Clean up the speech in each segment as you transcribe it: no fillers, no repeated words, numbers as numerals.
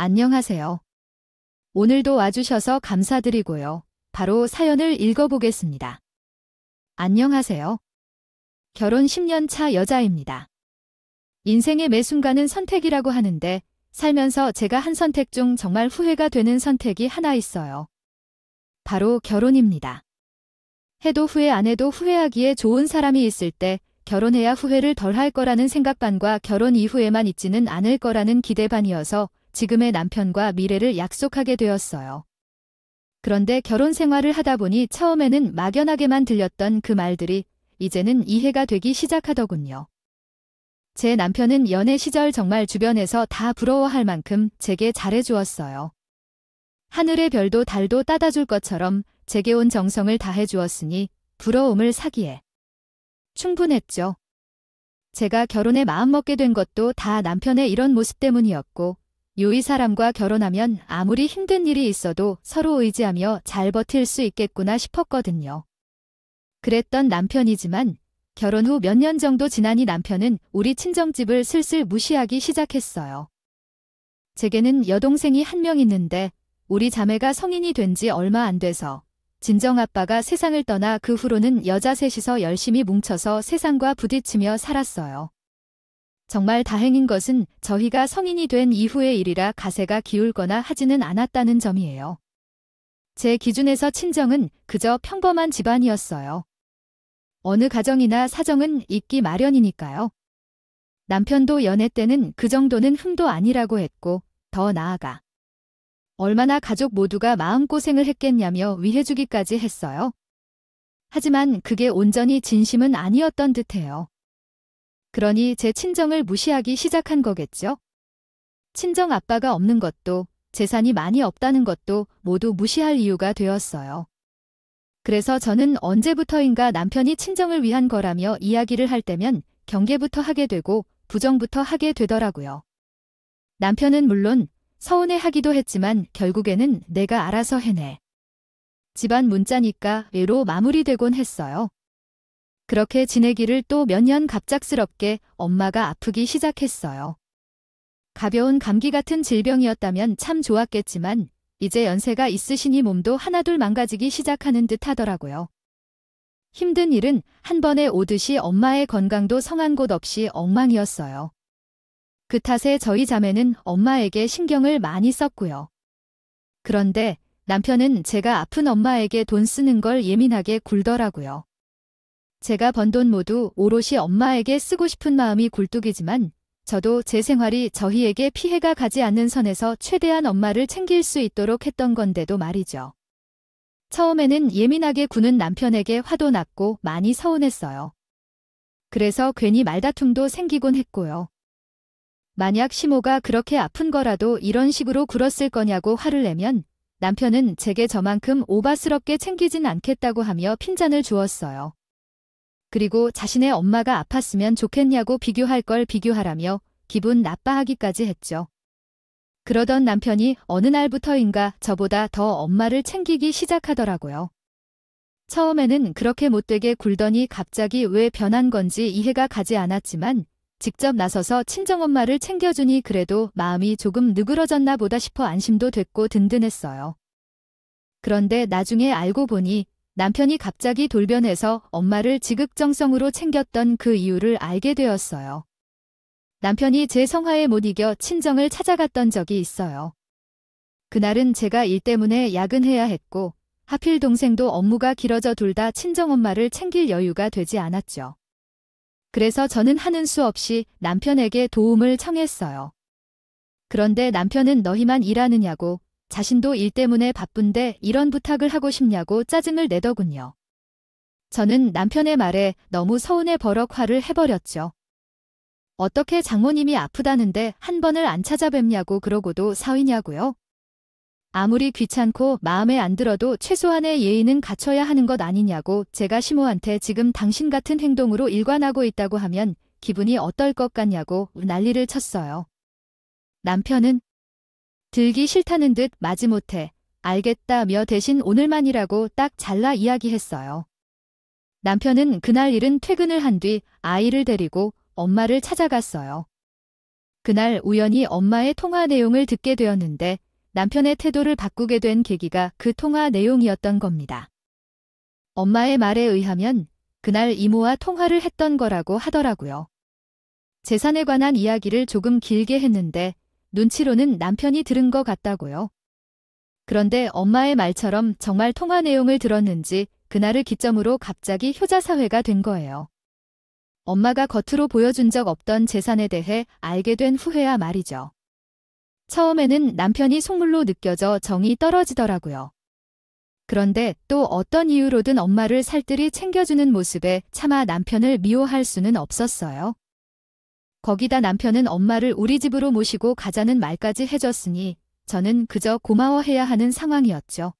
안녕하세요. 오늘도 와주셔서 감사드리고요. 바로 사연을 읽어보겠습니다. 안녕하세요. 결혼 10년 차 여자입니다. 인생의 매 순간은 선택이라고 하는데 살면서 제가 한 선택 중 정말 후회가 되는 선택이 하나 있어요. 바로 결혼입니다. 해도 후회 안 해도 후회하기에 좋은 사람이 있을 때 결혼해야 후회를 덜 할 거라는 생각반과 결혼 이후에만 있지는 않을 거라는 기대반이어서 지금의 남편과 미래를 약속하게 되었어요. 그런데 결혼 생활을 하다 보니 처음에는 막연하게만 들렸던 그 말들이 이제는 이해가 되기 시작하더군요. 제 남편은 연애 시절 정말 주변에서 다 부러워할 만큼 제게 잘해주었어요. 하늘의 별도 달도 따다줄 것처럼 제게 온 정성을 다해주었으니 부러움을 사기에 충분했죠. 제가 결혼에 마음먹게 된 것도 다 남편의 이런 모습 때문이었고 이 사람과 결혼하면 아무리 힘든 일이 있어도 서로 의지하며 잘 버틸 수 있겠구나 싶었거든요. 그랬던 남편이지만 결혼 후 몇 년 정도 지나니 남편은 우리 친정집을 슬슬 무시하기 시작했어요. 제게는 여동생이 한 명 있는데 우리 자매가 성인이 된 지 얼마 안 돼서 친정아빠가 세상을 떠나 그 후로는 여자 셋이서 열심히 뭉쳐서 세상과 부딪히며 살았어요. 정말 다행인 것은 저희가 성인이 된 이후의 일이라 가세가 기울거나 하지는 않았다는 점이에요. 제 기준에서 친정은 그저 평범한 집안이었어요. 어느 가정이나 사정은 있기 마련이니까요. 남편도 연애 때는 그 정도는 흠도 아니라고 했고 더 나아가 얼마나 가족 모두가 마음고생을 했겠냐며 위해주기까지 했어요. 하지만 그게 온전히 진심은 아니었던 듯해요. 그러니 제 친정을 무시하기 시작한 거겠죠? 친정 아빠가 없는 것도 재산이 많이 없다는 것도 모두 무시할 이유가 되었어요. 그래서 저는 언제부터인가 남편이 친정을 위한 거라며 이야기를 할 때면 경계부터 하게 되고 부정부터 하게 되더라고요. 남편은 물론 서운해하기도 했지만 결국에는 내가 알아서 해내. 집안 문자니까 외로 마무리되곤 했어요. 그렇게 지내기를 또 몇 년 갑작스럽게 엄마가 아프기 시작했어요. 가벼운 감기 같은 질병이었다면 참 좋았겠지만 이제 연세가 있으시니 몸도 하나둘 망가지기 시작하는 듯 하더라고요. 힘든 일은 한 번에 오듯이 엄마의 건강도 성한 곳 없이 엉망이었어요. 그 탓에 저희 자매는 엄마에게 신경을 많이 썼고요. 그런데 남편은 제가 아픈 엄마에게 돈 쓰는 걸 예민하게 굴더라고요. 제가 번 돈 모두 오롯이 엄마에게 쓰고 싶은 마음이 굴뚝이지만 저도 제 생활이 저희에게 피해가 가지 않는 선에서 최대한 엄마를 챙길 수 있도록 했던 건데도 말이죠. 처음에는 예민하게 구는 남편에게 화도 났고 많이 서운했어요. 그래서 괜히 말다툼도 생기곤 했고요. 만약 시모가 그렇게 아픈 거라도 이런 식으로 굴었을 거냐고 화를 내면 남편은 제게 저만큼 오바스럽게 챙기진 않겠다고 하며 핀잔을 주었어요. 그리고 자신의 엄마가 아팠으면 좋겠냐고 비교할 걸 비교하라며 기분 나빠하기까지 했죠. 그러던 남편이 어느 날부터인가 저보다 더 엄마를 챙기기 시작하더라고요. 처음에는 그렇게 못되게 굴더니 갑자기 왜 변한 건지 이해가 가지 않았지만 직접 나서서 친정엄마를 챙겨주니 그래도 마음이 조금 느그러졌나 보다 싶어 안심도 됐고 든든했어요. 그런데 나중에 알고 보니 남편이 갑자기 돌변해서 엄마를 지극정성으로 챙겼던 그 이유를 알게 되었어요. 남편이 제 성화에 못 이겨 친정을 찾아갔던 적이 있어요. 그날은 제가 일 때문에 야근해야 했고 하필 동생도 업무가 길어져 둘 다 친정엄마를 챙길 여유가 되지 않았죠. 그래서 저는 하는 수 없이 남편에게 도움을 청했어요. 그런데 남편은 너희만 일하느냐고 자신도 일 때문에 바쁜데 이런 부탁을 하고 싶냐고 짜증을 내더군요. 저는 남편의 말에 너무 서운해 버럭 화를 해버렸죠. 어떻게 장모님이 아프다는데 한 번을 안 찾아뵙냐고 그러고도 사위냐고요? 아무리 귀찮고 마음에 안 들어도 최소한의 예의는 갖춰야 하는 것 아니냐고 제가 시모한테 지금 당신 같은 행동으로 일관하고 있다고 하면 기분이 어떨 것 같냐고 난리를 쳤어요. 남편은 들기 싫다는 듯 마지못해 알겠다며 대신 오늘만이라고 딱 잘라 이야기했어요. 남편은 그날 일은 퇴근을 한 뒤 아이를 데리고 엄마를 찾아갔어요. 그날 우연히 엄마의 통화 내용을 듣게 되었는데 남편의 태도를 바꾸게 된 계기가 그 통화 내용이었던 겁니다. 엄마의 말에 의하면 그날 이모와 통화를 했던 거라고 하더라고요. 재산에 관한 이야기를 조금 길게 했는데 눈치로는 남편이 들은 것 같다고요. 그런데 엄마의 말처럼 정말 통화 내용을 들었는지 그날을 기점으로 갑자기 효자사회가 된 거예요. 엄마가 겉으로 보여준 적 없던 재산에 대해 알게 된 후에야 말이죠. 처음에는 남편이 속물로 느껴져 정이 떨어지더라고요. 그런데 또 어떤 이유로든 엄마를 살뜰히 챙겨주는 모습에 차마 남편을 미워할 수는 없었어요. 거기다 남편은 엄마를 우리 집으로 모시고 가자는 말까지 해줬으니 저는 그저 고마워해야 하는 상황이었죠.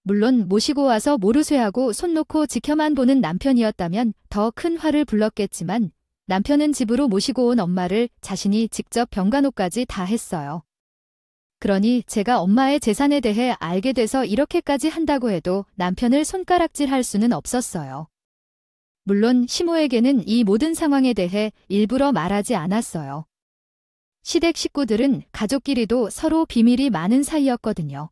물론 모시고 와서 모르쇠하고 손 놓고 지켜만 보는 남편이었다면 더 큰 화를 불렀겠지만 남편은 집으로 모시고 온 엄마를 자신이 직접 병간호까지 다 했어요. 그러니 제가 엄마의 재산에 대해 알게 돼서 이렇게까지 한다고 해도 남편을 손가락질할 수는 없었어요. 물론 시모에게는 이 모든 상황에 대해 일부러 말하지 않았어요. 시댁 식구들은 가족끼리도 서로 비밀이 많은 사이였거든요.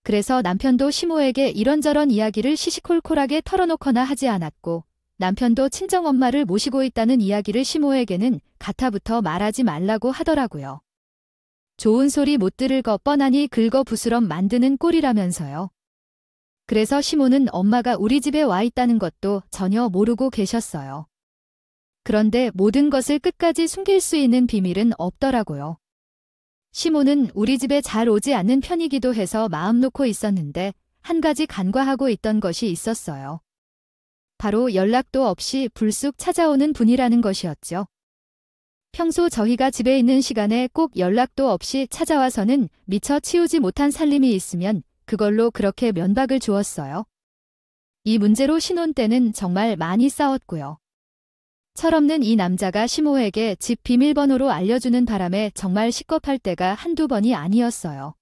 그래서 남편도 시모에게 이런저런 이야기를 시시콜콜하게 털어놓거나 하지 않았고 남편도 친정엄마를 모시고 있다는 이야기를 시모에게는 가타부터 말하지 말라고 하더라고요. 좋은 소리 못 들을 거 뻔하니 긁어부스럼 만드는 꼴이라면서요. 그래서 시모는 엄마가 우리 집에 와 있다는 것도 전혀 모르고 계셨어요. 그런데 모든 것을 끝까지 숨길 수 있는 비밀은 없더라고요. 시모는 우리 집에 잘 오지 않는 편이기도 해서 마음 놓고 있었는데 한 가지 간과하고 있던 것이 있었어요. 바로 연락도 없이 불쑥 찾아오는 분이라는 것이었죠. 평소 저희가 집에 있는 시간에 꼭 연락도 없이 찾아와서는 미처 치우지 못한 살림이 있으면 그걸로 그렇게 면박을 주었어요. 이 문제로 신혼 때는 정말 많이 싸웠고요. 철없는 이 남자가 시모에게 집 비밀번호로 알려주는 바람에 정말 식겁할 때가 한두 번이 아니었어요.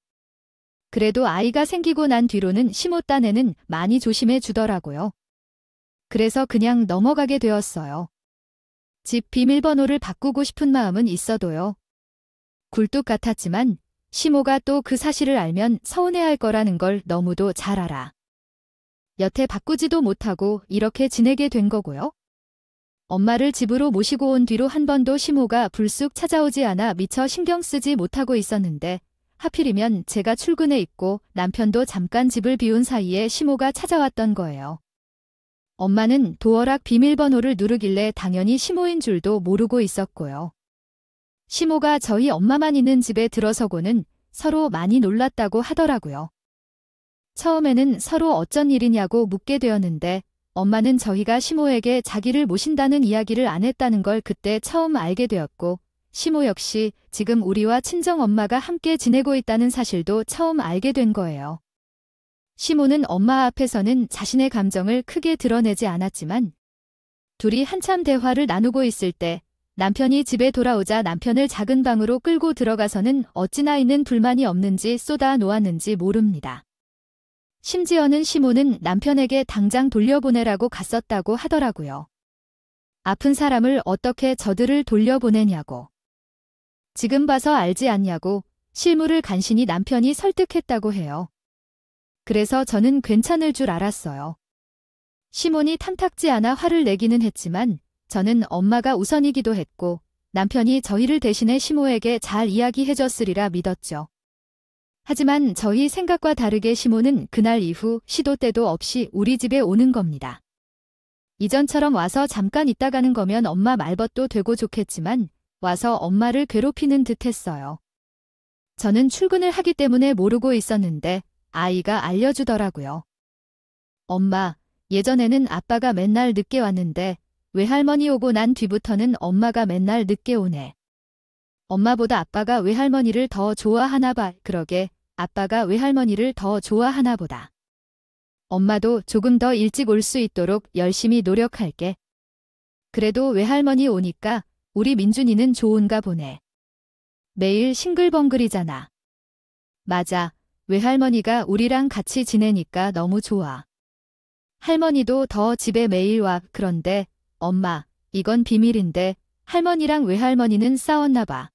그래도 아이가 생기고 난 뒤로는 시모 딴에는 많이 조심해 주더라고요. 그래서 그냥 넘어가게 되었어요. 집 비밀번호를 바꾸고 싶은 마음은 있어도요. 굴뚝 같았지만 시모가 또 그 사실을 알면 서운해할 거라는 걸 너무도 잘 알아. 여태 바꾸지도 못하고 이렇게 지내게 된 거고요. 엄마를 집으로 모시고 온 뒤로 한 번도 시모가 불쑥 찾아오지 않아 미처 신경 쓰지 못하고 있었는데 하필이면 제가 출근해 있고 남편도 잠깐 집을 비운 사이에 시모가 찾아왔던 거예요. 엄마는 도어락 비밀번호를 누르길래 당연히 시모인 줄도 모르고 있었고요. 시모가 저희 엄마만 있는 집에 들어서고는 서로 많이 놀랐다고 하더라고요. 처음에는 서로 어쩐 일이냐고 묻게 되었는데 엄마는 저희가 시모에게 자기를 모신다는 이야기를 안 했다는 걸 그때 처음 알게 되었고 시모 역시 지금 우리와 친정엄마가 함께 지내고 있다는 사실도 처음 알게 된 거예요. 시모는 엄마 앞에서는 자신의 감정을 크게 드러내지 않았지만 둘이 한참 대화를 나누고 있을 때 남편이 집에 돌아오자 남편을 작은 방으로 끌고 들어가서는 어찌나 있는 불만이 없는지 쏟아 놓았는지 모릅니다. 심지어는 시모는 남편에게 당장 돌려보내라고 갔었다고 하더라고요. 아픈 사람을 어떻게 저들을 돌려보내냐고. 지금 봐서 알지 않냐고 실무를 간신히 남편이 설득했다고 해요. 그래서 저는 괜찮을 줄 알았어요. 시몬이 탐탁지 않아 화를 내기는 했지만 저는 엄마가 우선이기도 했고 남편이 저희를 대신해 시모에게 잘 이야기해줬으리라 믿었죠. 하지만 저희 생각과 다르게 시모는 그날 이후 시도 때도 없이 우리 집에 오는 겁니다. 이전처럼 와서 잠깐 있다 가는 거면 엄마 말벗도 되고 좋겠지만 와서 엄마를 괴롭히는 듯 했어요. 저는 출근을 하기 때문에 모르고 있었는데 아이가 알려주더라고요. 엄마, 예전에는 아빠가 맨날 늦게 왔는데 외할머니 오고 난 뒤부터는 엄마가 맨날 늦게 오네. 엄마보다 아빠가 외할머니를 더 좋아하나 봐. 그러게 아빠가 외할머니를 더 좋아하나 보다. 엄마도 조금 더 일찍 올 수 있도록 열심히 노력할게. 그래도 외할머니 오니까 우리 민준이는 좋은가 보네. 매일 싱글벙글이잖아. 맞아. 외할머니가 우리랑 같이 지내니까 너무 좋아. 할머니도 더 집에 매일 와. 그런데 엄마, 이건 비밀인데 할머니랑 외할머니는 싸웠나 봐.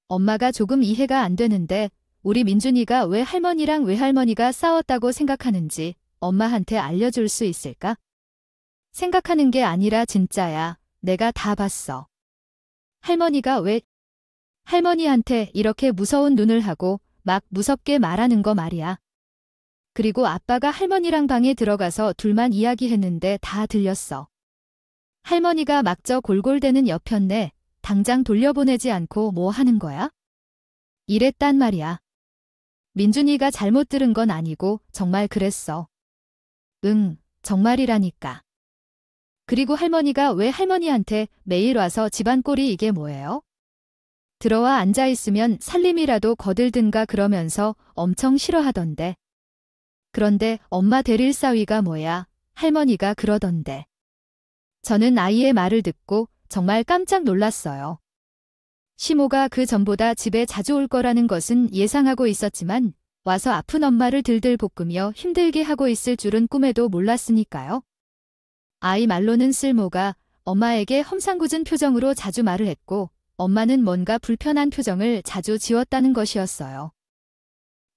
엄마가 조금 이해가 안 되는데 우리 민준이가 왜 할머니랑 외할머니가 싸웠다고 생각하는지 엄마한테 알려줄 수 있을까? 생각하는 게 아니라 진짜야. 내가 다 봤어. 할머니가 왜 할머니한테 이렇게 무서운 눈을 하고 막 무섭게 말하는 거 말이야. 그리고 아빠가 할머니랑 방에 들어가서 둘만 이야기했는데 다 들렸어. 할머니가 막저 골골대는 여편네. 당장 돌려보내지 않고 뭐 하는 거야? 이랬단 말이야. 민준이가 잘못 들은 건 아니고 정말 그랬어. 응, 정말이라니까. 그리고 할머니가 왜 할머니한테 매일 와서 집안 꼴이 이게 뭐예요? 들어와 앉아있으면 살림이라도 거들든가 그러면서 엄청 싫어하던데. 그런데 엄마 데릴 사위가 뭐야? 할머니가 그러던데. 저는 아이의 말을 듣고 정말 깜짝 놀랐어요. 시모가 그 전보다 집에 자주 올 거라는 것은 예상하고 있었지만 와서 아픈 엄마를 들들 볶으며 힘들게 하고 있을 줄은 꿈에도 몰랐으니까요. 아이 말로는 쓸모가 엄마에게 험상궂은 표정으로 자주 말을 했고 엄마는 뭔가 불편한 표정을 자주 지었다는 것이었어요.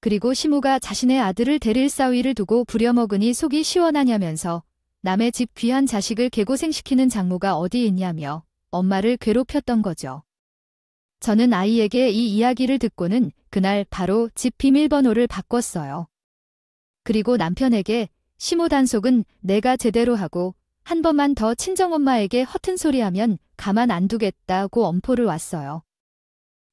그리고 시모가 자신의 아들을 데릴 사위를 두고 부려먹으니 속이 시원하냐면서 남의 집 귀한 자식을 개고생시키는 장모가 어디 있냐며 엄마를 괴롭혔던 거죠. 저는 아이에게 이 이야기를 듣고는 그날 바로 집 비밀번호를 바꿨어요. 그리고 남편에게 시모 단속은 내가 제대로 하고 한 번만 더 친정엄마에게 허튼 소리 하면 가만 안 두겠다고 엄포를 왔어요.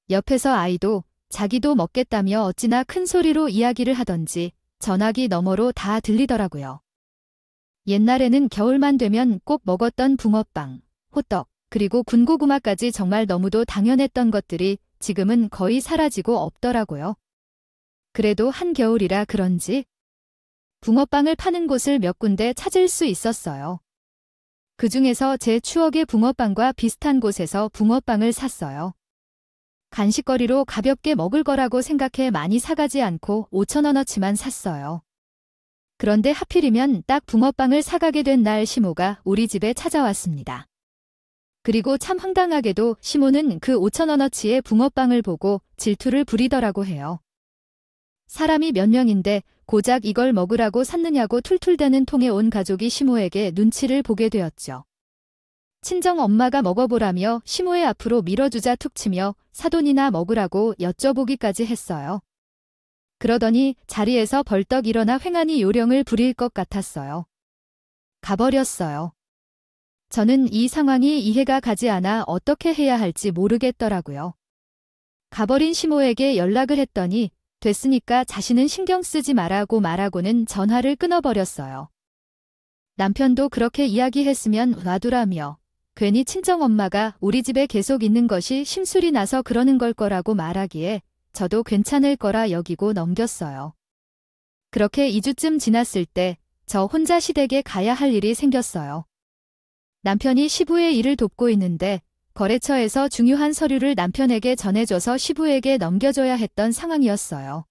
옆에서 아이도 자기도 먹겠다며 어찌나 큰 소리로 이야기를 하던지 전화기 너머로 다 들리더라고요. 옛날에는 겨울만 되면 꼭 먹었던 붕어빵, 호떡, 그리고 군고구마까지 정말 너무도 당연했던 것들이 지금은 거의 사라지고 없더라고요. 그래도 한겨울이라 그런지 붕어빵을 파는 곳을 몇 군데 찾을 수 있었어요. 그 중에서 제 추억의 붕어빵과 비슷한 곳에서 붕어빵을 샀어요. 간식거리로 가볍게 먹을 거라고 생각해 많이 사가지 않고 5,000원어치만 샀어요. 그런데 하필이면 딱 붕어빵을 사가게 된 날 시모가 우리 집에 찾아왔습니다. 그리고 참 황당하게도 시모는 그 5,000원어치의 붕어빵을 보고 질투를 부리더라고 해요. 사람이 몇 명인데 고작 이걸 먹으라고 샀느냐고 툴툴대는 통에 온 가족이 시모에게 눈치를 보게 되었죠. 친정 엄마가 먹어보라며 시모의 앞으로 밀어주자 툭 치며 사돈이나 먹으라고 여쭤보기까지 했어요. 그러더니 자리에서 벌떡 일어나 횡하니 요령을 부릴 것 같았어요. 가버렸어요. 저는 이 상황이 이해가 가지 않아 어떻게 해야 할지 모르겠더라고요. 가버린 시모에게 연락을 했더니 됐으니까 자신은 신경 쓰지 말하고는 전화를 끊어버렸어요. 남편도 그렇게 이야기했으면 놔두라며 괜히 친정엄마가 우리 집에 계속 있는 것이 심술이 나서 그러는 걸 거라고 말하기에 저도 괜찮을 거라 여기고 넘겼어요. 그렇게 2주쯤 지났을 때 저 혼자 시댁에 가야 할 일이 생겼어요. 남편이 시부의 일을 돕고 있는데 거래처에서 중요한 서류를 남편에게 전해줘서 시부에게 넘겨줘야 했던 상황이었어요.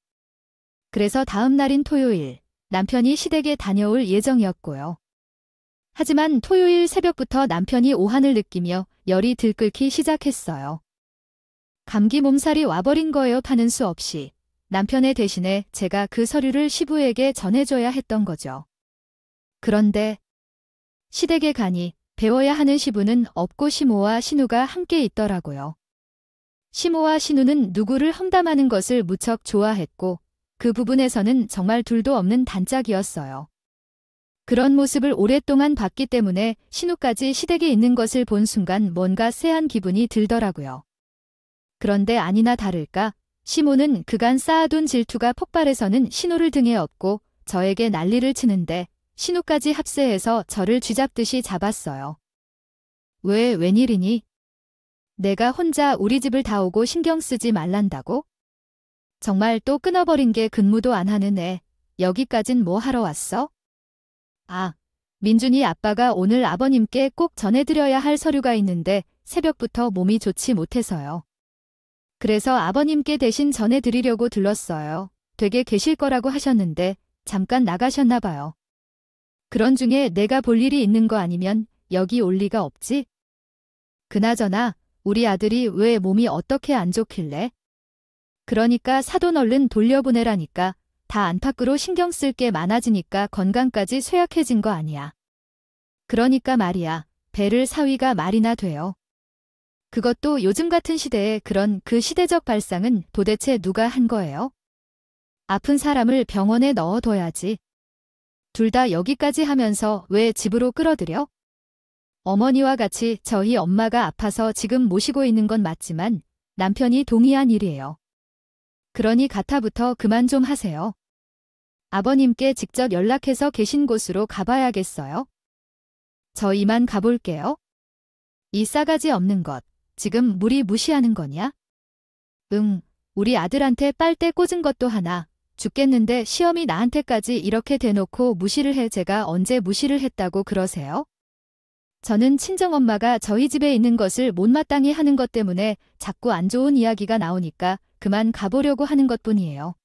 그래서 다음 날인 토요일, 남편이 시댁에 다녀올 예정이었고요. 하지만 토요일 새벽부터 남편이 오한을 느끼며 열이 들끓기 시작했어요. 감기 몸살이 와버린 거예요. 파는 수 없이. 남편의 대신에 제가 그 서류를 시부에게 전해줘야 했던 거죠. 그런데 시댁에 가니 배워야 하는 시부는 없고 시모와 신우가 함께 있더라고요. 시모와 신우는 누구를 험담하는 것을 무척 좋아했고 그 부분에서는 정말 둘도 없는 단짝이었어요. 그런 모습을 오랫동안 봤기 때문에 신우까지 시댁에 있는 것을 본 순간 뭔가 쎄한 기분이 들더라고요. 그런데 아니나 다를까 시모는 그간 쌓아둔 질투가 폭발해서는 신우를 등에 업고 저에게 난리를 치는데 신우까지 합세해서 저를 쥐잡듯이 잡았어요. 웬일이니? 내가 혼자 우리 집을 다 오고 신경 쓰지 말란다고? 정말 또 끊어버린 게 근무도 안 하는 애. 여기까진 뭐 하러 왔어? 아, 민준이 아빠가 오늘 아버님께 꼭 전해드려야 할 서류가 있는데 새벽부터 몸이 좋지 못해서요. 그래서 아버님께 대신 전해드리려고 들렀어요. 댁에 계실 거라고 하셨는데 잠깐 나가셨나 봐요. 그런 중에 내가 볼 일이 있는 거 아니면 여기 올 리가 없지? 그나저나 우리 아들이 왜 몸이 어떻게 안 좋길래? 그러니까 사돈 얼른 돌려보내라니까. 다 안팎으로 신경 쓸 게 많아지니까 건강까지 쇠약해진 거 아니야. 그러니까 말이야. 배를 사위가 말이나 돼요. 그것도 요즘 같은 시대에 그런 그 시대적 발상은 도대체 누가 한 거예요? 아픈 사람을 병원에 넣어둬야지. 둘 다 여기까지 하면서 왜 집으로 끌어들여? 어머니와 같이 저희 엄마가 아파서 지금 모시고 있는 건 맞지만 남편이 동의한 일이에요. 그러니 가타부터 그만 좀 하세요. 아버님께 직접 연락해서 계신 곳으로 가봐야겠어요. 저 이만 가볼게요. 이 싸가지 없는 것, 지금 무리 무시하는 거냐? 응, 우리 아들한테 빨대 꽂은 것도 하나. 죽겠는데 시험이 나한테까지 이렇게 대놓고 무시를 해. 제가 언제 무시를 했다고 그러세요? 저는 친정엄마가 저희 집에 있는 것을 못마땅히 하는 것 때문에 자꾸 안 좋은 이야기가 나오니까 그만 가보려고 하는 것뿐이에요.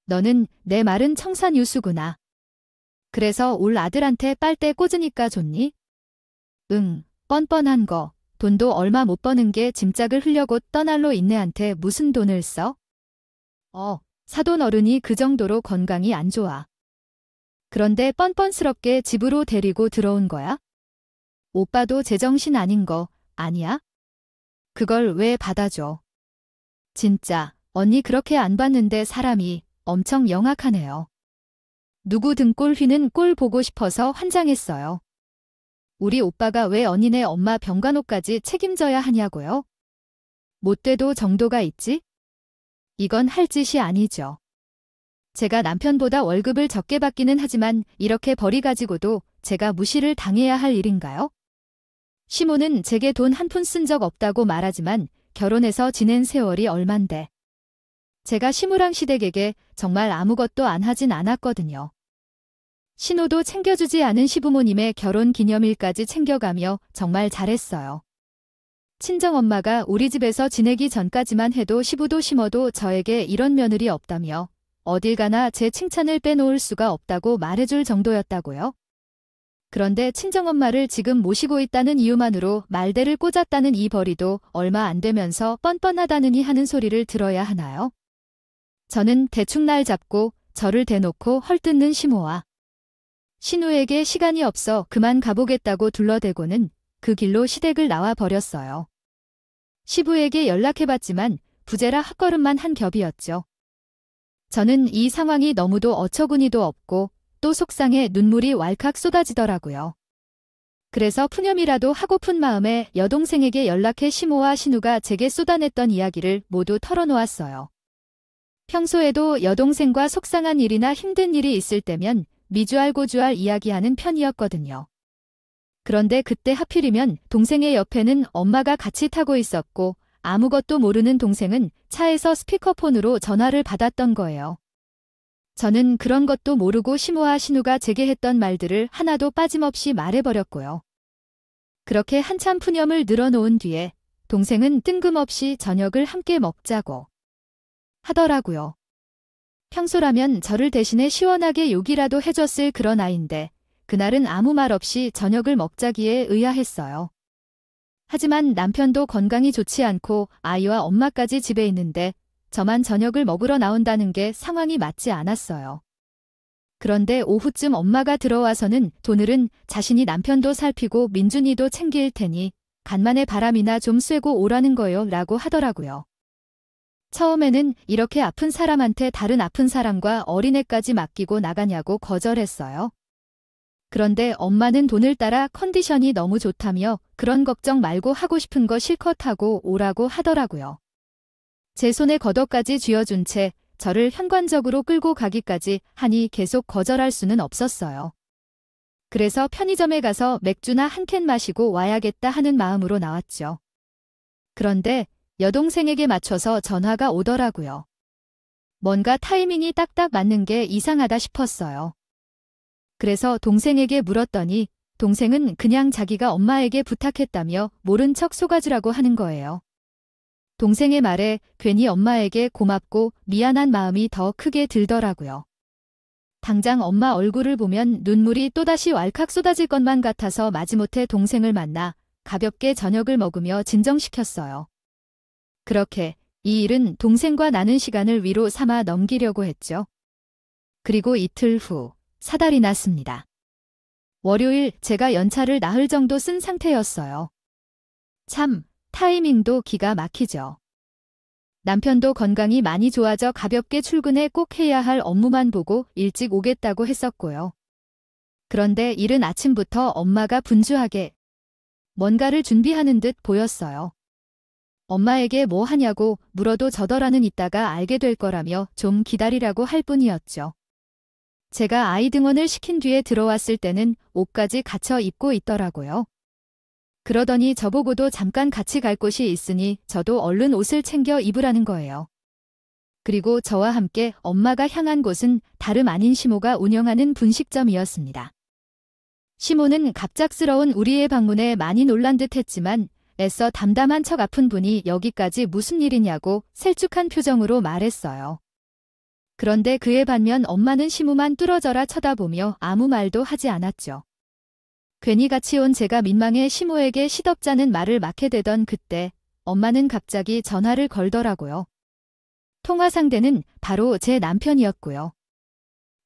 너는 내 말은 청산유수구나. 그래서 올 아들한테 빨대 꽂으니까 좋니? 응, 뻔뻔한 거. 돈도 얼마 못 버는 게 짐짝을 흘려고 떠날로 인내한테 무슨 돈을 써? 사돈 어른이 그 정도로 건강이 안 좋아. 그런데 뻔뻔스럽게 집으로 데리고 들어온 거야? 오빠도 제정신 아닌 거 아니야? 그걸 왜 받아줘? 진짜 언니 그렇게 안 봤는데 사람이 엄청 영악하네요. 누구 등골 휘는 꼴 보고 싶어서 환장했어요. 우리 오빠가 왜 언니네 엄마 병간호까지 책임져야 하냐고요? 못 돼도 정도가 있지? 이건 할 짓이 아니죠. 제가 남편보다 월급을 적게 받기는 하지만 이렇게 벌이 가지고도 제가 무시를 당해야 할 일인가요? 시모는 제게 돈 한 푼 쓴 적 없다고 말하지만 결혼해서 지낸 세월이 얼만데. 제가 시무랑 시댁에게 정말 아무것도 안 하진 않았거든요. 신호도 챙겨주지 않은 시부모님의 결혼 기념일까지 챙겨가며 정말 잘했어요. 친정엄마가 우리 집에서 지내기 전까지만 해도 시부도 심어도 저에게 이런 며느리 없다며 어딜 가나 제 칭찬을 빼놓을 수가 없다고 말해줄 정도였다고요. 그런데 친정엄마를 지금 모시고 있다는 이유만으로 말대를 꽂았다는 이 벌이도 얼마 안 되면서 뻔뻔하다느니 하는 소리를 들어야 하나요? 저는 대충 날 잡고 저를 대놓고 헐뜯는 시모와 신우에게 시간이 없어 그만 가보겠다고 둘러대고는 그 길로 시댁을 나와 버렸어요. 시부에게 연락해봤지만 부재라 헛걸음만 한 겹이었죠. 저는 이 상황이 너무도 어처구니도 없고 또 속상해 눈물이 왈칵 쏟아지더라고요. 그래서 푸념이라도 하고픈 마음에 여동생에게 연락해 시모와 신우가 제게 쏟아냈던 이야기를 모두 털어놓았어요. 평소에도 여동생과 속상한 일이나 힘든 일이 있을 때면 미주알고주알 이야기하는 편이었거든요. 그런데 그때 하필이면 동생의 옆에는 엄마가 같이 타고 있었고 아무것도 모르는 동생은 차에서 스피커폰으로 전화를 받았던 거예요. 저는 그런 것도 모르고 시모와 신우가 제게 했던 말들을 하나도 빠짐없이 말해버렸고요. 그렇게 한참 푸념을 늘어놓은 뒤에 동생은 뜬금없이 저녁을 함께 먹자고 하더라고요. 평소라면 저를 대신해 시원하게 욕이라도 해줬을 그런 아이인데 그날은 아무 말 없이 저녁을 먹자기에 의아했어요. 하지만 남편도 건강이 좋지 않고 아이와 엄마까지 집에 있는데 저만 저녁을 먹으러 나온다는 게 상황이 맞지 않았어요. 그런데 오후쯤 엄마가 들어와서는 오늘은 자신이 남편도 살피고 민준이도 챙길 테니 간만에 바람이나 좀 쐬고 오라는 거요 라고 하더라고요. 처음에는 이렇게 아픈 사람한테 다른 아픈 사람과 어린애까지 맡기고 나가냐고 거절했어요. 그런데 엄마는 돈을 따라 컨디션이 너무 좋다며 그런 걱정 말고 하고 싶은 거 실컷 하고 오라고 하더라고요. 제 손에 겉옷까지 쥐어준 채 저를 현관적으로 끌고 가기까지 하니 계속 거절할 수는 없었어요. 그래서 편의점에 가서 맥주나 한 캔 마시고 와야겠다 하는 마음으로 나왔죠. 그런데 여동생에게 맞춰서 전화가 오더라고요. 뭔가 타이밍이 딱딱 맞는 게 이상하다 싶었어요. 그래서 동생에게 물었더니 동생은 그냥 자기가 엄마에게 부탁했다며 모른 척 속아주라고 하는 거예요. 동생의 말에 괜히 엄마에게 고맙고 미안한 마음이 더 크게 들더라고요. 당장 엄마 얼굴을 보면 눈물이 또다시 왈칵 쏟아질 것만 같아서 마지못해 동생을 만나 가볍게 저녁을 먹으며 진정시켰어요. 그렇게 이 일은 동생과 나눈 시간을 위로 삼아 넘기려고 했죠. 그리고 이틀 후 사달이 났습니다. 월요일 제가 연차를 나흘 정도 쓴 상태였어요. 참, 타이밍도 기가 막히죠. 남편도 건강이 많이 좋아져 가볍게 출근해 꼭 해야 할 업무만 보고 일찍 오겠다고 했었고요. 그런데 이른 아침부터 엄마가 분주하게 뭔가를 준비하는 듯 보였어요. 엄마에게 뭐 하냐고 물어도 저더라는 이따가 알게 될 거라며 좀 기다리라고 할 뿐이었죠. 제가 아이 등원을 시킨 뒤에 들어왔을 때는 옷까지 갖춰 입고 있더라고요. 그러더니 저보고도 잠깐 같이 갈 곳이 있으니 저도 얼른 옷을 챙겨 입으라는 거예요. 그리고 저와 함께 엄마가 향한 곳은 다름 아닌 시모가 운영하는 분식점이었습니다. 시모는 갑작스러운 우리의 방문에 많이 놀란 듯 했지만 애써 담담한 척 아픈 분이 여기까지 무슨 일이냐고 셀쭉한 표정으로 말했어요. 그런데 그에 반면 엄마는 시모만 뚫어져라 쳐다보며 아무 말도 하지 않았죠. 괜히 같이 온 제가 민망해 시모에게 시덥잖은 말을 막게 되던 그때 엄마는 갑자기 전화를 걸더라고요. 통화 상대는 바로 제 남편이었고요.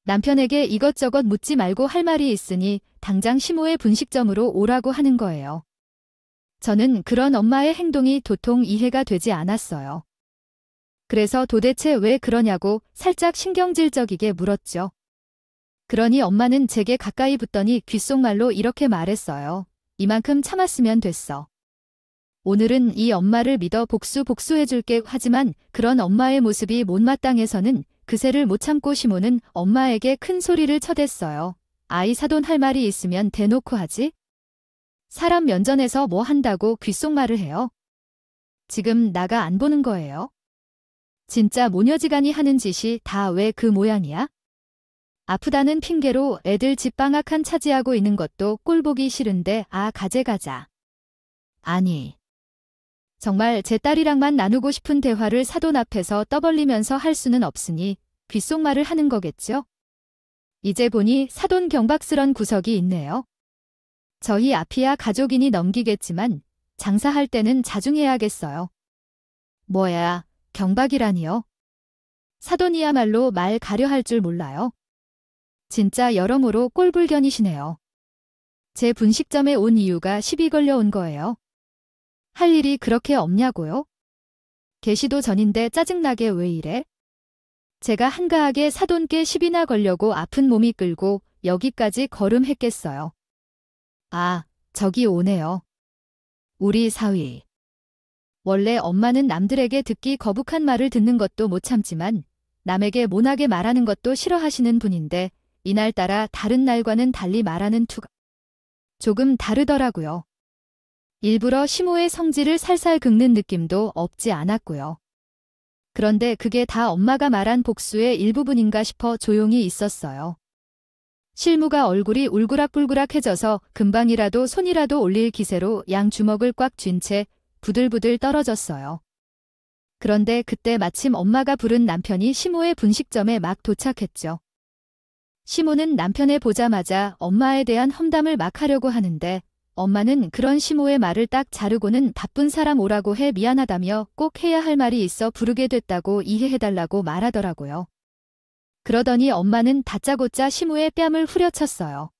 남편에게 이것저것 묻지 말고 할 말이 있으니 당장 시모의 분식점으로 오라고 하는 거예요. 저는 그런 엄마의 행동이 도통 이해가 되지 않았어요. 그래서 도대체 왜 그러냐고 살짝 신경질적이게 물었죠. 그러니 엄마는 제게 가까이 붙더니 귓속말로 이렇게 말했어요. 이만큼 참았으면 됐어. 오늘은 이 엄마를 믿어 복수해줄게. 하지만 그런 엄마의 모습이 못마땅해서는 그새를 못 참고 시모는 엄마에게 큰 소리를 쳐댔어요. 아이 사돈 할 말이 있으면 대놓고 하지? 사람 면전에서 뭐 한다고 귓속말을 해요? 지금 나가 안 보는 거예요? 진짜 모녀지간이 하는 짓이 다 왜 그 모양이야? 아프다는 핑계로 애들 집 방학한 차지하고 있는 것도 꼴보기 싫은데 가자. 아니. 정말 제 딸이랑만 나누고 싶은 대화를 사돈 앞에서 떠벌리면서 할 수는 없으니 귓속말을 하는 거겠죠? 이제 보니 사돈 경박스런 구석이 있네요. 저희 앞이야 가족이니 넘기겠지만 장사할 때는 자중해야겠어요. 뭐야, 경박이라니요? 사돈이야말로 말 가려 할 줄 몰라요. 진짜 여러모로 꼴불견이시네요. 제 분식점에 온 이유가 시비 걸려 온 거예요. 할 일이 그렇게 없냐고요? 계시도 전인데 짜증나게 왜 이래? 제가 한가하게 사돈께 시비나 걸려고 아픈 몸이 끌고 여기까지 걸음했겠어요. 저기 오네요. 우리 사위. 원래 엄마는 남들에게 듣기 거북한 말을 듣는 것도 못 참지만 남에게 모나게 말하는 것도 싫어하시는 분인데 이날따라 다른 날과는 달리 말하는 투가 조금 다르더라고요. 일부러 시모의 성질을 살살 긁는 느낌도 없지 않았고요. 그런데 그게 다 엄마가 말한 복수의 일부분인가 싶어 조용히 있었어요. 실무가 얼굴이 울그락불그락해져서 금방이라도 손이라도 올릴 기세로 양 주먹을 꽉 쥔 채 부들부들 떨어졌어요. 그런데 그때 마침 엄마가 부른 남편이 시모의 분식점에 막 도착했죠. 시모는 남편을 보자마자 엄마에 대한 험담을 막 하려고 하는데 엄마는 그런 시모의 말을 딱 자르고는 바쁜 사람 오라고 해 미안하다며 꼭 해야 할 말이 있어 부르게 됐다고 이해해달라고 말하더라고요. 그러더니 엄마는 다짜고짜 시모의 뺨을 후려쳤어요.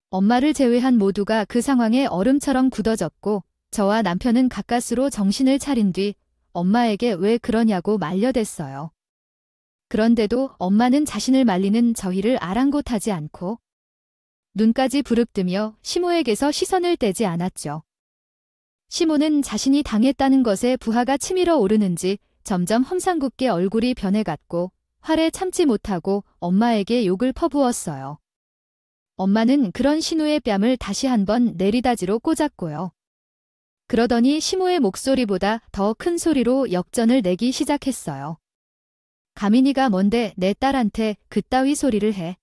엄마를 제외한 모두가 그 상황에 얼음처럼 굳어졌고 저와 남편은 가까스로 정신을 차린 뒤 엄마에게 왜 그러냐고 말려댔어요. 그런데도 엄마는 자신을 말리는 저희를 아랑곳하지 않고 눈까지 부릅뜨며 시모에게서 시선을 떼지 않았죠. 시모는 자신이 당했다는 것에 부하가 치밀어 오르는지 점점 험상궂게 얼굴이 변해갔고 화를 참지 못하고 엄마에게 욕을 퍼부었어요. 엄마는 그런 신우의 뺨을 다시 한번 내리다지로 꽂았고요. 그러더니 시모의 목소리보다 더 큰 소리로 역전을 내기 시작했어요. 가민이가 뭔데 내 딸한테 그따위 소리를 해.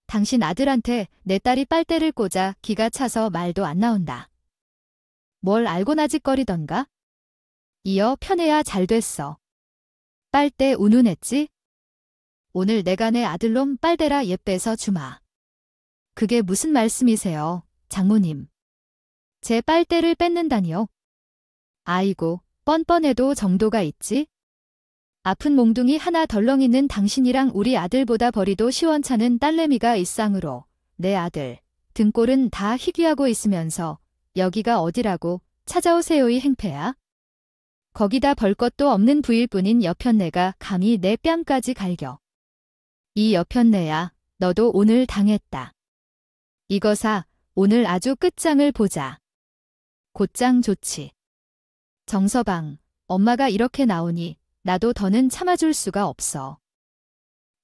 당신 아들한테 내 딸이 빨대를 꽂아 기가 차서 말도 안 나온다. 뭘 알고나 짓거리던가? 이어 편해야 잘 됐어. 빨대 운운했지? 오늘 내가 내 아들놈 빨대라 얘 빼서 주마. 그게 무슨 말씀이세요, 장모님. 제 빨대를 뺏는다니요. 아이고, 뻔뻔해도 정도가 있지? 아픈 몽둥이 하나 덜렁 있는 당신이랑 우리 아들보다 벌이도 시원찮은 딸내미가 일상으로 내 아들 등골은 다 희귀하고 있으면서 여기가 어디라고 찾아오세요 이 행패야. 거기다 벌 것도 없는 부일 뿐인 여편네가 감히 내 뺨까지 갈겨. 이 여편네야, 너도 오늘 당했다. 이거사, 오늘 아주 끝장을 보자. 곧장 좋지. 정서방, 엄마가 이렇게 나오니 나도 더는 참아줄 수가 없어.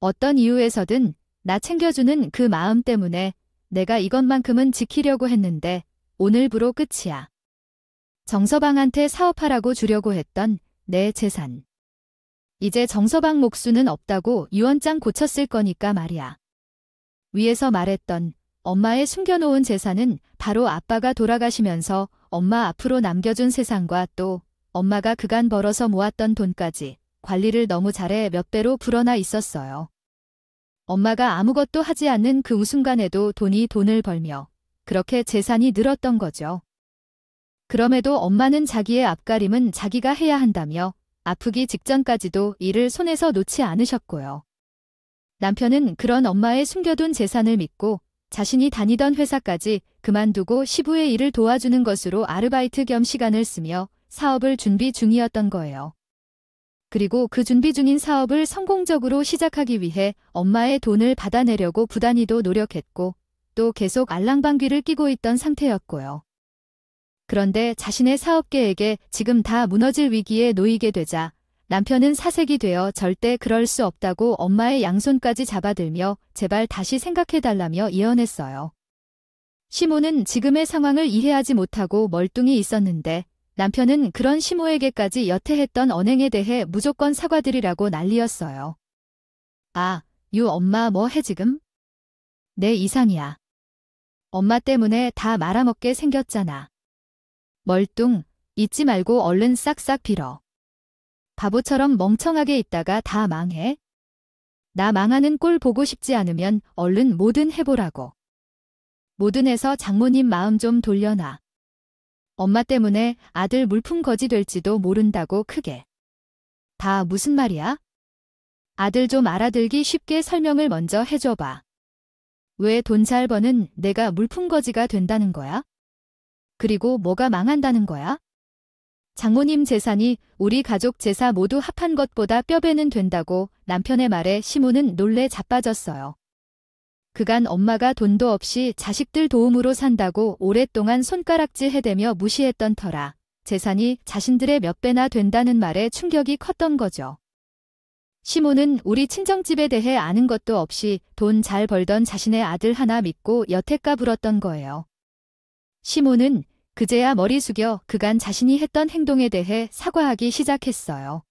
어떤 이유에서든 나 챙겨주는 그 마음 때문에 내가 이것만큼은 지키려고 했는데 오늘부로 끝이야. 정서방한테 사업하라고 주려고 했던 내 재산. 이제 정서방 목수는 없다고 유언장 고쳤을 거니까 말이야. 위에서 말했던 엄마의 숨겨놓은 재산은 바로 아빠가 돌아가시면서 엄마 앞으로 남겨준 세상과 또 엄마가 그간 벌어서 모았던 돈까지 관리를 너무 잘해 몇 배로 불어나 있었어요. 엄마가 아무것도 하지 않는 그 순간에도 돈이 돈을 벌며 그렇게 재산이 늘었던 거죠. 그럼에도 엄마는 자기의 앞가림은 자기가 해야 한다며 아프기 직전까지도 일을 손에서 놓지 않으셨고요. 남편은 그런 엄마의 숨겨둔 재산을 믿고 자신이 다니던 회사까지 그만두고 시부의 일을 도와주는 것으로 아르바이트 겸 시간을 쓰며 사업을 준비 중이었던 거예요. 그리고 그 준비 중인 사업을 성공적으로 시작하기 위해 엄마의 돈을 받아내려고 부단히도 노력했고 또 계속 알랑방귀를 끼고 있던 상태였고요. 그런데 자신의 사업 계획에 지금 다 무너질 위기에 놓이게 되자 남편은 사색이 되어 절대 그럴 수 없다고 엄마의 양손까지 잡아들며 제발 다시 생각해달라며 이언했어요. 시모는 지금의 상황을 이해하지 못하고 멀뚱히 있었는데 남편은 그런 시모에게까지 여태했던 언행에 대해 무조건 사과드리라고 난리였어요. 아, 유 엄마 뭐 해 지금? 내 이상이야. 엄마 때문에 다 말아먹게 생겼잖아. 멀뚱, 잊지 말고 얼른 싹싹 빌어. 바보처럼 멍청하게 있다가 다 망해? 나 망하는 꼴 보고 싶지 않으면 얼른 뭐든 해보라고. 뭐든 해서 장모님 마음 좀 돌려놔. 엄마 때문에 아들 물품 거지 될지도 모른다고 크게. 다 무슨 말이야? 아들 좀 알아들기 쉽게 설명을 먼저 해줘봐. 왜 돈 잘 버는 내가 물품 거지가 된다는 거야? 그리고 뭐가 망한다는 거야? 장모님 재산이 우리 가족 재산 모두 합한 것보다 뼈배는 된다고 남편의 말에 시모는 놀래 자빠졌어요. 그간 엄마가 돈도 없이 자식들 도움으로 산다고 오랫동안 손가락질 해대며 무시했던 터라 재산이 자신들의 몇 배나 된다는 말에 충격이 컸던 거죠. 시모는 우리 친정집에 대해 아는 것도 없이 돈 잘 벌던 자신의 아들 하나 믿고 여태까 불었던 거예요. 시모는 그제야 머리 숙여 그간 자신이 했던 행동에 대해 사과하기 시작했어요.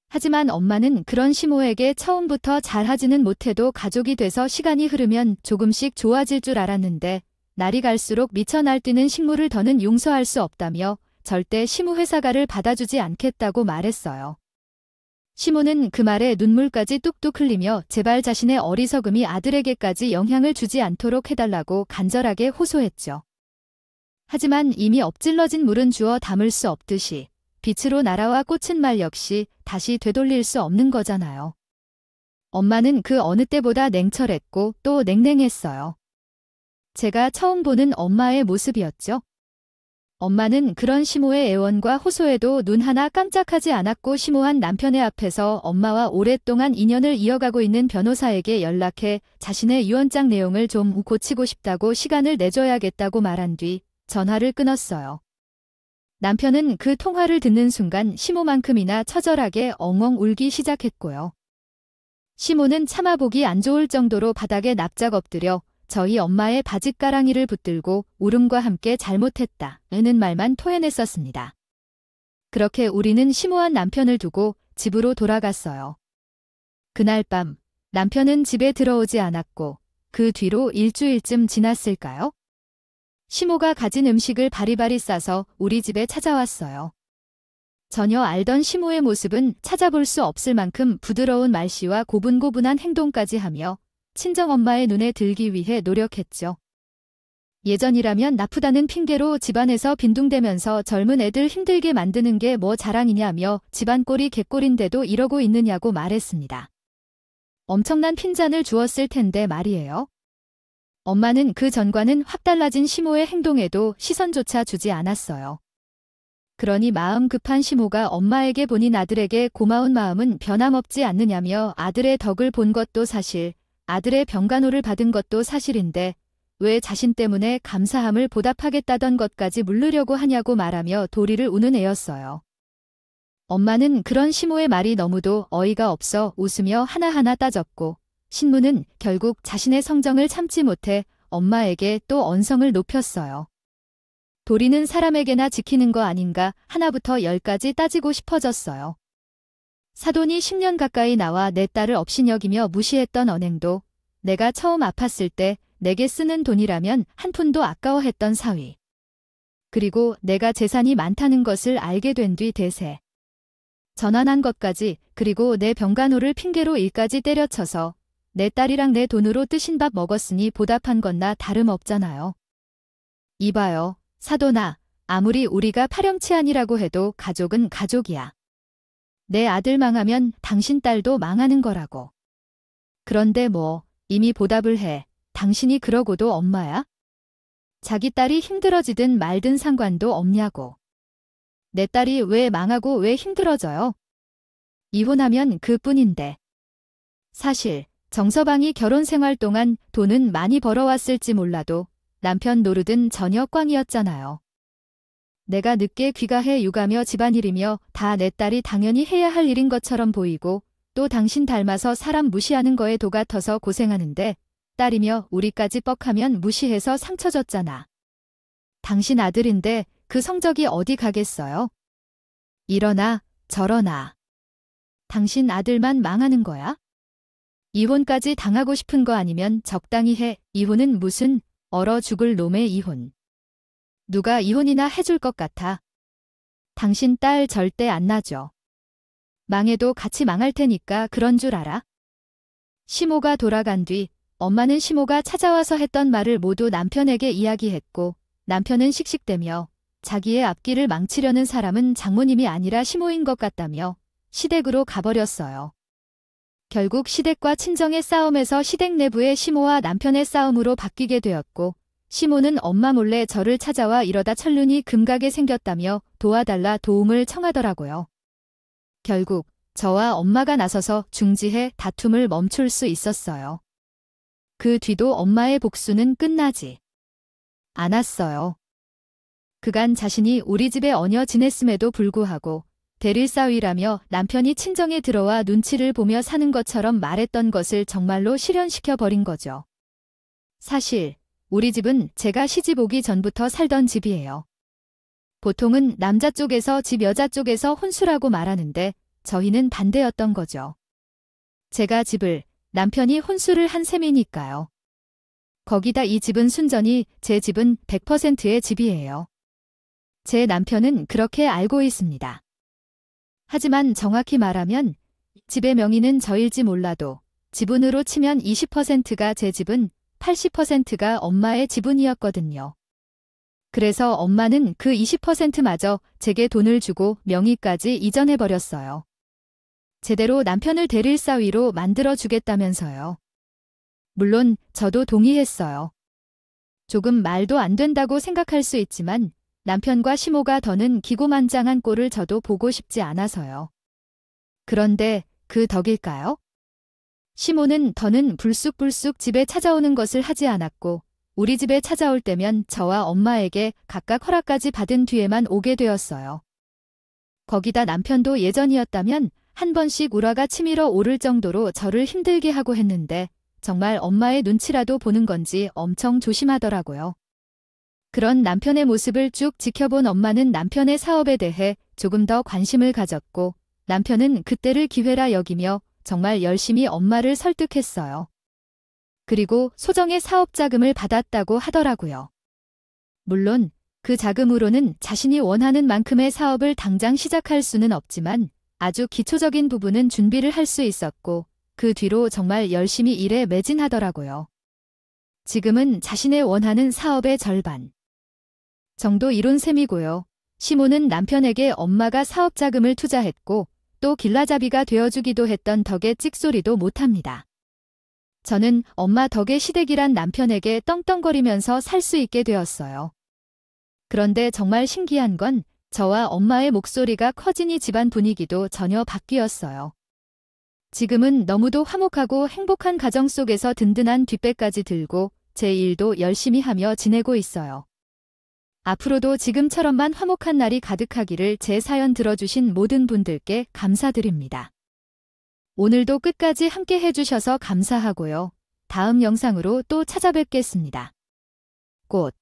하지만 엄마는 그런 시모에게 처음부터 잘하지는 못해도 가족이 돼서 시간이 흐르면 조금씩 좋아질 줄 알았는데 날이 갈수록 미쳐 날뛰는 식물을 더는 용서할 수 없다며 절대 시모 회사가를 받아주지 않겠다고 말했어요. 시모는 그 말에 눈물까지 뚝뚝 흘리며 제발 자신의 어리석음이 아들에게까지 영향을 주지 않도록 해달라고 간절하게 호소했죠. 하지만 이미 엎질러진 물은 주워 담을 수 없듯이 빛으로 날아와 꽂힌 말 역시 다시 되돌릴 수 없는 거잖아요. 엄마는 그 어느 때보다 냉철했고 또 냉랭했어요. 제가 처음 보는 엄마의 모습이었죠. 엄마는 그런 시모의 애원과 호소에도 눈 하나 깜짝하지 않았고 시모한 남편의 앞에서 엄마와 오랫동안 인연을 이어가고 있는 변호사에게 연락해 자신의 유언장 내용을 좀 고치고 싶다고 시간을 내줘야겠다고 말한 뒤 전화를 끊었어요. 남편은 그 통화를 듣는 순간 시모만큼이나 처절하게 엉엉 울기 시작했고요. 시모는 참아보기 안 좋을 정도로 바닥에 납작 엎드려 저희 엄마의 바짓가랑이를 붙들고 울음과 함께 잘못했다는 말만 토해냈었습니다. 그렇게 우리는 시모한 남편을 두고 집으로 돌아갔어요. 그날 밤 남편은 집에 들어오지 않았고 그 뒤로 일주일쯤 지났을까요? 시모가 가진 음식을 바리바리 싸서 우리 집에 찾아왔어요. 전혀 알던 시모의 모습은 찾아볼 수 없을 만큼 부드러운 말씨와 고분고분한 행동까지 하며 친정엄마의 눈에 들기 위해 노력했죠. 예전이라면 나쁘다는 핑계로 집안에서 빈둥대면서 젊은 애들 힘들게 만드는 게 뭐 자랑이냐며 집안 꼴이 개꼴인데도 이러고 있느냐고 말했습니다. 엄청난 핀잔을 주었을 텐데 말이에요. 엄마는 그 전과는 확 달라진 시모의 행동에도 시선조차 주지 않았어요. 그러니 마음 급한 시모가 엄마에게 본인 아들에게 고마운 마음은 변함없지 않느냐며 아들의 덕을 본 것도 사실, 아들의 병간호를 받은 것도 사실인데 왜 자신 때문에 감사함을 보답하겠다던 것까지 물르려고 하냐고 말하며 도리를 우는 애였어요. 엄마는 그런 시모의 말이 너무도 어이가 없어 웃으며 하나하나 따졌고 신무는 결국 자신의 성정을 참지 못해 엄마에게 또 언성을 높였어요. 도리는 사람에게나 지키는 거 아닌가 하나부터 열까지 따지고 싶어졌어요. 사돈이 10년 가까이 나와 내 딸을 업신여기며 무시했던 언행도 내가 처음 아팠을 때 내게 쓰는 돈이라면 한 푼도 아까워했던 사위. 그리고 내가 재산이 많다는 것을 알게 된 뒤 대세. 전환한 것까지 그리고 내 병간호를 핑계로 일까지 때려쳐서 내 딸이랑 내 돈으로 뜨신 밥 먹었으니 보답한 건나 다름없잖아요. 이봐요, 사돈아, 아무리 우리가 파렴치한이라고 해도 가족은 가족이야. 내 아들 망하면 당신 딸도 망하는 거라고. 그런데 뭐 이미 보답을 해. 당신이 그러고도 엄마야? 자기 딸이 힘들어지든 말든 상관도 없냐고. 내 딸이 왜 망하고 왜 힘들어져요? 이혼하면 그뿐인데. 사실 정서방이 결혼 생활 동안 돈은 많이 벌어왔을지 몰라도 남편 노릇은 전혀 꽝이었잖아요. 내가 늦게 귀가해 육아며 집안일이며 다 내 딸이 당연히 해야 할 일인 것처럼 보이고 또 당신 닮아서 사람 무시하는 거에 도 같아서 고생하는데 딸이며 우리까지 뻑하면 무시해서 상처 줬잖아. 당신 아들인데 그 성적이 어디 가겠어요? 이러나 저러나. 당신 아들만 망하는 거야? 이혼까지 당하고 싶은 거 아니면 적당히 해. 이혼은 무슨 얼어 죽을 놈의 이혼. 누가 이혼이나 해줄 것 같아. 당신 딸 절대 안 놔줘. 망해도 같이 망할 테니까 그런 줄 알아? 시모가 돌아간 뒤 엄마는 시모가 찾아와서 했던 말을 모두 남편에게 이야기했고 남편은 씩씩대며 자기의 앞길을 망치려는 사람은 장모님이 아니라 시모인 것 같다며 시댁으로 가버렸어요. 결국 시댁과 친정의 싸움에서 시댁 내부의 시모와 남편의 싸움으로 바뀌게 되었고 시모는 엄마 몰래 저를 찾아와 이러다 천륜이 금가게 생겼다며 도와달라 도움을 청하더라고요. 결국 저와 엄마가 나서서 중지해 다툼을 멈출 수 있었어요. 그 뒤도 엄마의 복수는 끝나지 않았어요. 그간 자신이 우리 집에 얹혀 지냈음에도 불구하고 대릴사위라며 남편이 친정에 들어와 눈치를 보며 사는 것처럼 말했던 것을 정말로 실현시켜 버린 거죠. 사실 우리 집은 제가 시집 오기 전부터 살던 집이에요. 보통은 남자 쪽에서 집 여자 쪽에서 혼수라고 말하는데 저희는 반대였던 거죠. 제가 집을 남편이 혼수를 한 셈이니까요. 거기다 이 집은 순전히 제 집은 100%의 집이에요. 제 남편은 그렇게 알고 있습니다. 하지만 정확히 말하면 집의 명의는 저일지 몰라도 지분으로 치면 20%가 제 집은 80%가 엄마의 지분이었거든요. 그래서 엄마는 그 20%마저 제게 돈을 주고 명의까지 이전해버렸어요. 제대로 남편을 대릴사위로 만들어주겠다면서요. 물론 저도 동의했어요. 조금 말도 안 된다고 생각할 수 있지만 남편과 시모가 더는 기고만장한 꼴을 저도 보고 싶지 않아서요. 그런데 그 덕일까요? 시모는 더는 불쑥불쑥 집에 찾아오는 것을 하지 않았고 우리 집에 찾아올 때면 저와 엄마에게 각각 허락까지 받은 뒤에만 오게 되었어요. 거기다 남편도 예전이었다면 한 번씩 우라가 치밀어 오를 정도로 저를 힘들게 하고 했는데 정말 엄마의 눈치라도 보는 건지 엄청 조심하더라고요. 그런 남편의 모습을 쭉 지켜본 엄마는 남편의 사업에 대해 조금 더 관심을 가졌고 남편은 그때를 기회라 여기며 정말 열심히 엄마를 설득했어요. 그리고 소정의 사업 자금을 받았다고 하더라고요. 물론 그 자금으로는 자신이 원하는 만큼의 사업을 당장 시작할 수는 없지만 아주 기초적인 부분은 준비를 할 수 있었고 그 뒤로 정말 열심히 일에 매진하더라고요. 지금은 자신의 원하는 사업의 절반 정도 이룬 셈이고요. 시모는 남편에게 엄마가 사업 자금을 투자했고 또 길라잡이가 되어주기도 했던 덕에 찍소리도 못합니다. 저는 엄마 덕에 시댁이란 남편에게 떵떵거리면서 살 수 있게 되었어요. 그런데 정말 신기한 건 저와 엄마의 목소리가 커지니 집안 분위기도 전혀 바뀌었어요. 지금은 너무도 화목하고 행복한 가정 속에서 든든한 뒷배까지 들고 제 일도 열심히 하며 지내고 있어요. 앞으로도 지금처럼만 화목한 날이 가득하기를 제 사연 들어주신 모든 분들께 감사드립니다. 오늘도 끝까지 함께 해주셔서 감사하고요. 다음 영상으로 또 찾아뵙겠습니다. 꽃